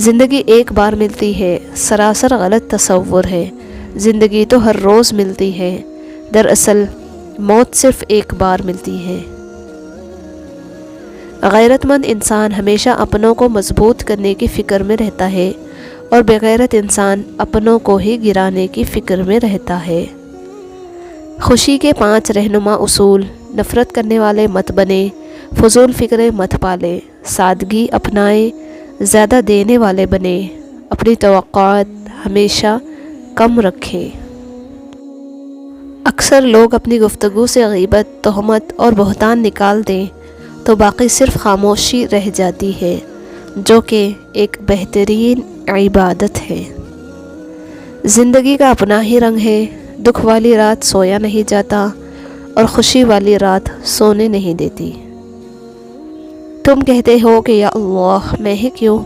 زندگی ایک بار ملتی ہے، سراسر غلط تصور ہے۔ زندگی تو ہر روز ملتی ہے، دراصل موت صرف ایک بار ملتی ہے۔ غیرت مند انسان ہمیشہ اپنوں کو مضبوط کرنے کی فکر میں رہتا ہے، اور بغیرت انسان اپنوں کو ہی گرانے کی فکر میں رہتا ہے۔ خوشی کے 5 رہنما اصول: نفرت کرنے والے مت بنے، فضول فکریں مت پالیں، سادگی اپنائیں، زیادہ دینے والے بنیں، اپنی توقعات ہمیشہ کم رکھیں۔ اکثر لوگ اپنی گفتگو سے غیبت، تہمت اور بہتان نکال دیں تو باقی صرف خاموشی رہ جاتی ہے، جو کہ ایک بہترین عبادت ہے۔ زندگی کا اپنا ہی رنگ ہے، دکھ والی رات سویا نہیں جاتا اور خوشی والی رات سونے نہیں دیتی۔ تم کہتے ہو کہ یا اللہ میں ہی کیوں،